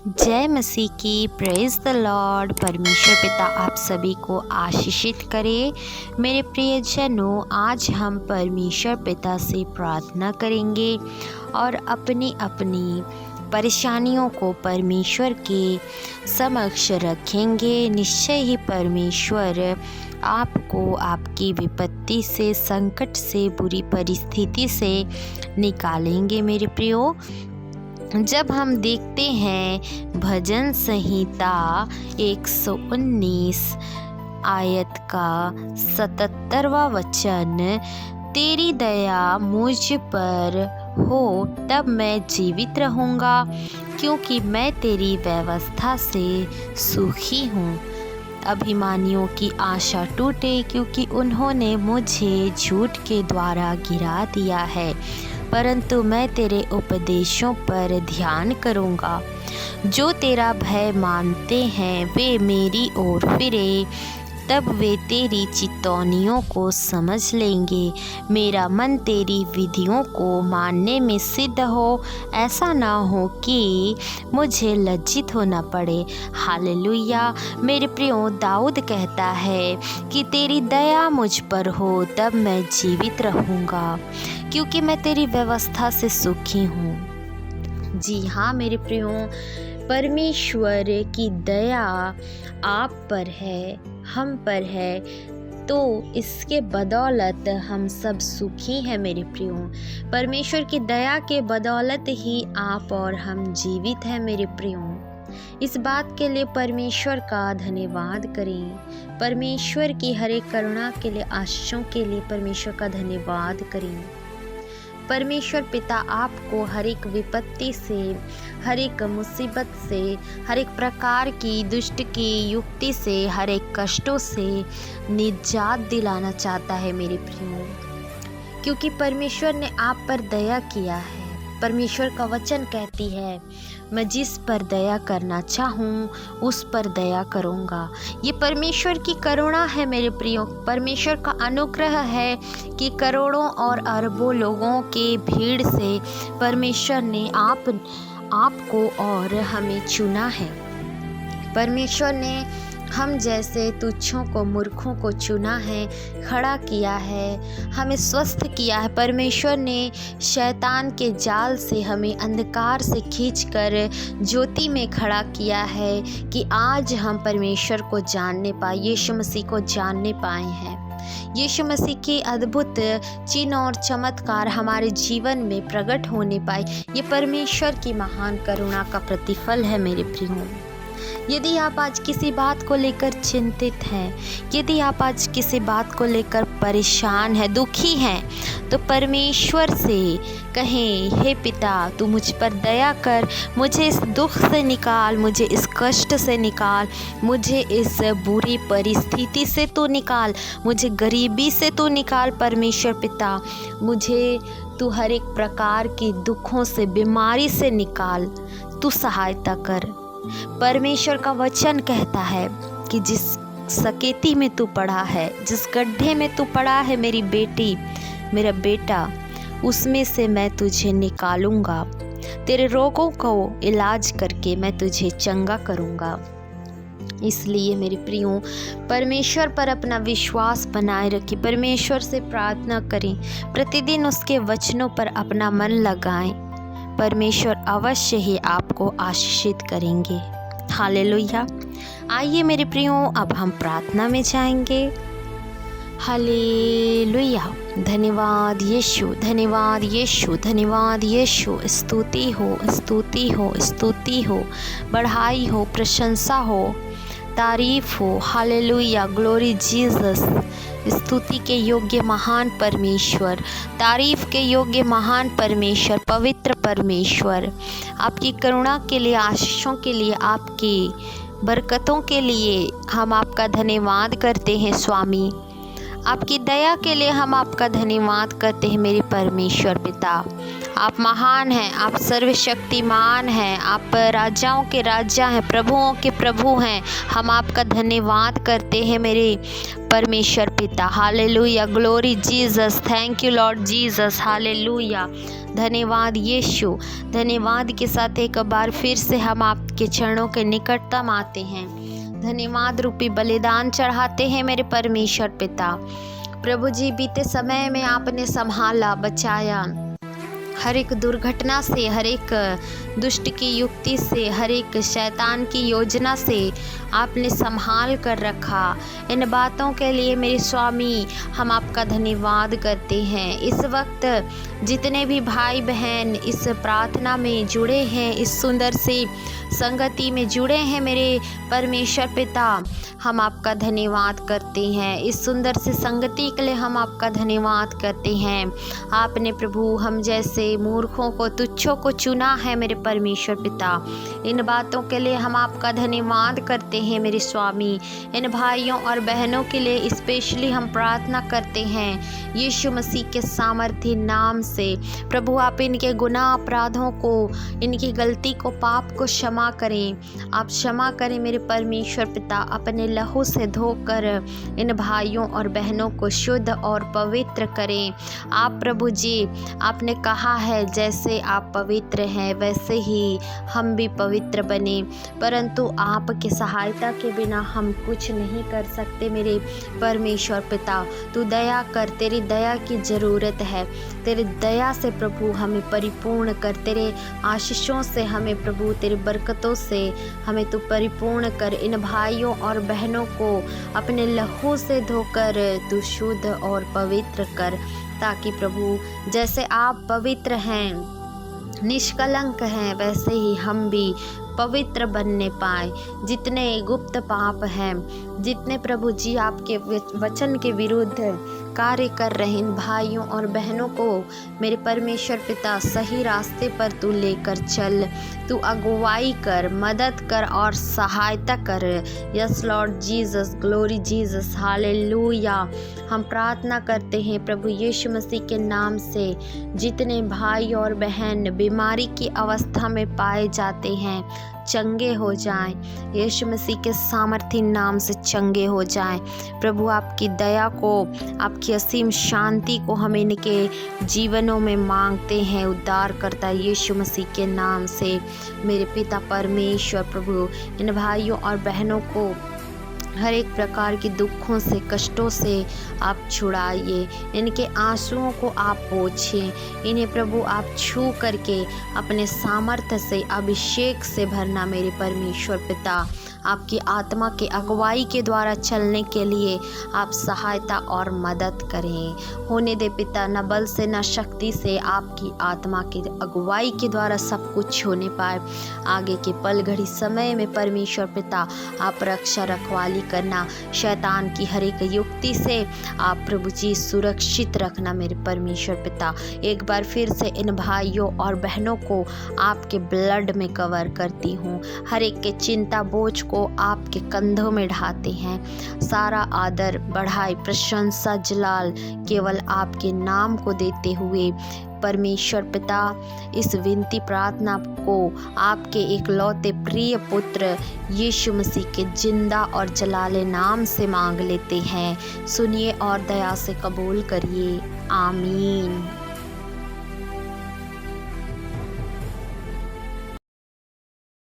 जय मसीह की। Praise the Lord. परमेश्वर पिता आप सभी को आशीषित करे। मेरे प्रियजनों, आज हम परमेश्वर पिता से प्रार्थना करेंगे और अपनी अपनी परेशानियों को परमेश्वर के समक्ष रखेंगे। निश्चय ही परमेश्वर आपको आपकी विपत्ति से, संकट से, बुरी परिस्थिति से निकालेंगे। मेरे प्रियो, जब हम देखते हैं भजन संहिता 119 आयत का 77वां वचन, तेरी दया मुझ पर हो तब मैं जीवित रहूँगा, क्योंकि मैं तेरी व्यवस्था से सुखी हूँ। अभिमानियों की आशा टूटे, क्योंकि उन्होंने मुझे झूठ के द्वारा गिरा दिया है, परंतु मैं तेरे उपदेशों पर ध्यान करूँगा। जो तेरा भय मानते हैं वे मेरी ओर फिरे, तब वे तेरी चितौनियों को समझ लेंगे। मेरा मन तेरी विधियों को मानने में सिद्ध हो, ऐसा ना हो कि मुझे लज्जित होना पड़े। हालेलुया। मेरे प्रियो, दाऊद कहता है कि तेरी दया मुझ पर हो तब मैं जीवित रहूँगा, क्योंकि मैं तेरी व्यवस्था से सुखी हूँ। जी हाँ मेरे प्रियो, परमेश्वर की दया आप पर है, हम पर है, तो इसके बदौलत हम सब सुखी हैं। मेरे प्रियो, परमेश्वर की दया के बदौलत ही आप और हम जीवित हैं। मेरे प्रियो, इस बात के लिए परमेश्वर का धन्यवाद करें। परमेश्वर की हर एक करुणा के लिए, आशीषों के लिए परमेश्वर का धन्यवाद करें। परमेश्वर पिता आपको हर एक विपत्ति से, हर एक मुसीबत से, हर एक प्रकार की दुष्ट की युक्ति से, हर एक कष्टों से निजात दिलाना चाहता है मेरे प्रियो, क्योंकि परमेश्वर ने आप पर दया किया है। परमेश्वर का वचन कहती है, मैं जिस पर दया करना चाहूँ उस पर दया करूँगा। ये परमेश्वर की करुणा है मेरे प्रियो। परमेश्वर का अनुग्रह है कि करोड़ों और अरबों लोगों के भीड़ से परमेश्वर ने आपको और हमें चुना है। परमेश्वर ने हम जैसे तुच्छों को, मूर्खों को चुना है, खड़ा किया है, हमें स्वस्थ किया है। परमेश्वर ने शैतान के जाल से हमें अंधकार से खींचकर ज्योति में खड़ा किया है कि आज हम परमेश्वर को जानने पाए, यीशु मसीह को जानने पाए हैं। यीशु मसीह के अद्भुत चिन्ह और चमत्कार हमारे जीवन में प्रकट होने पाए। ये परमेश्वर की महान करुणा का प्रतिफल है मेरे प्रियो। यदि आप आज किसी बात को लेकर चिंतित हैं, यदि आप आज किसी बात को लेकर परेशान हैं, दुखी हैं, तो परमेश्वर से कहें, हे पिता तू मुझ पर दया कर, मुझे इस दुख से निकाल, मुझे इस कष्ट से निकाल, मुझे इस बुरी परिस्थिति से तू निकाल, मुझे गरीबी से तू निकाल। परमेश्वर पिता, मुझे तू हर एक प्रकार की दुखों से, बीमारी से निकाल, तू सहायता कर। परमेश्वर का वचन कहता है कि जिस सकेती में तू पड़ा है, जिस गड्ढे में तू पड़ा है मेरी बेटी, मेरा बेटा, उसमें से मैं तुझे निकालूंगा। तेरे रोगों को इलाज करके मैं तुझे चंगा करूंगा। इसलिए मेरे प्रियो, परमेश्वर पर अपना विश्वास बनाए रखें, परमेश्वर से प्रार्थना करें, प्रतिदिन उसके वचनों पर अपना मन लगाएं। परमेश्वर अवश्य ही आपको आशीषित करेंगे। हालेलुया। आइए मेरे प्रियो, अब हम प्रार्थना में जाएंगे। हालेलुया। धन्यवाद यीशु, धन्यवाद यीशु, धन्यवाद यीशु। स्तुति हो, स्तुति हो, स्तुति हो, बढ़ाई हो, प्रशंसा हो, तारीफ हो। हालेलुया। Glory Jesus. स्तुति के योग्य महान परमेश्वर, तारीफ के योग्य महान परमेश्वर, पवित्र परमेश्वर, आपकी करुणा के लिए, आशीषों के लिए, आपकी बरकतों के लिए हम आपका धन्यवाद करते हैं स्वामी। आपकी दया के लिए हम आपका धन्यवाद करते हैं मेरे परमेश्वर पिता। आप महान हैं, आप सर्वशक्तिमान हैं, आप राजाओं के राजा हैं, प्रभुओं के प्रभु हैं। हम आपका धन्यवाद करते हैं मेरे परमेश्वर पिता। Hallelujah, glory Jesus, thank you Lord Jesus, hallelujah. धन्यवाद यीशु। धन्यवाद के साथ एक बार फिर से हम आपके चरणों के निकटतम आते हैं। धन्यवाद रूपी बलिदान चढ़ाते हैं मेरे परमेश्वर पिता। प्रभु जी, बीते समय में आपने संभाला, बचाया, हर एक दुर्घटना से, हर एक दुष्ट की युक्ति से, हर एक शैतान की योजना से आपने संभाल कर रखा। इन बातों के लिए मेरे स्वामी हम आपका धन्यवाद करते हैं। इस वक्त जितने भी भाई बहन इस प्रार्थना में जुड़े हैं, इस सुंदर सी संगति में जुड़े हैं मेरे परमेश्वर पिता, हम आपका धन्यवाद करते हैं। इस सुंदर सी संगति के लिए हम आपका धन्यवाद करते हैं। आपने प्रभु हम जैसे मूर्खों को, तुच्छों को चुना है मेरे परमेश्वर पिता। इन बातों के लिए हम आपका धन्यवाद करते हैं मेरे स्वामी। इन भाइयों और बहनों के लिए स्पेशली हम प्रार्थना करते हैं यीशु मसीह के सामर्थी नाम से। प्रभु आप इनके गुनाह अपराधों को, इनकी गलती को, पाप को क्षमा करें। आप क्षमा करें मेरे परमेश्वर पिता। अपने लहू से धोकर इन भाइयों और बहनों को शुद्ध और पवित्र करें। आप प्रभु जी, आपने कहा है जैसे आप पवित्र हैं वैसे ही हम भी पवित्र बने, परंतु आपकी सहायता के बिना हम कुछ नहीं कर सकते मेरे परमेश्वर पिता। तू दया कर, तेरी दया की ज़रूरत है। तेरी दया से प्रभु हमें परिपूर्ण कर, तेरे आशीषों से हमें प्रभु, तेरी बरकतों से हमें तू परिपूर्ण कर। इन भाइयों और बहनों को अपने लहू से धोकर तू शुद्ध और पवित्र कर, ताकि प्रभु जैसे आप पवित्र हैं, निष्कलंक हैं, वैसे ही हम भी पवित्र बनने पाए। जितने गुप्त पाप हैं, जितने प्रभु जी आपके वचन के विरुद्ध कार्य कर रहे इन भाइयों और बहनों को मेरे परमेश्वर पिता सही रास्ते पर तू लेकर चल। तू अगुवाई कर, मदद कर और सहायता कर। Yes Lord Jesus, glory Jesus, hallelujah. हम प्रार्थना करते हैं प्रभु यीशु मसीह के नाम से, जितने भाई और बहन बीमारी की अवस्था में पाए जाते हैं चंगे हो जाएं। यीशु मसीह के सामर्थी नाम से चंगे हो जाएं। प्रभु आपकी दया को, आपकी असीम शांति को हम इनके जीवनों में मांगते हैं उद्धारकर्ता यीशु मसीह के नाम से। मेरे पिता परमेश्वर प्रभु इन भाइयों और बहनों को हर एक प्रकार के दुखों से, कष्टों से आप छुड़ाइए। इनके आंसुओं को आप पोंछिए। इन्हें प्रभु आप छू करके अपने सामर्थ्य से, अभिषेक से भरना मेरे परमेश्वर पिता। आपकी आत्मा के अगुवाई के द्वारा चलने के लिए आप सहायता और मदद करें। होने दे पिता, न बल से न शक्ति से, आपकी आत्मा की अगुवाई के द्वारा सब कुछ होने पाए। आगे के पल घड़ी समय में परमेश्वर पिता आप रक्षा रखवाली करना, शैतान की हर एक युक्ति से आप प्रभु जी सुरक्षित रखना मेरे परमेश्वर पिता। एक बार फिर से इन भाइयों और बहनों को आपके ब्लड में कवर करती हूँ। हर एक के चिंता बोझ को आपके कंधों में ढाते हैं। सारा आदर, बढ़ाई, प्रशंसा, जलाल केवल आपके नाम को देते हुए परमेश्वर पिता इस विनती प्रार्थना को आपके एकलौते प्रिय पुत्र यीशु मसीह के जिंदा और जलाले नाम से मांग लेते हैं। सुनिए और दया से कबूल करिए। आमीन।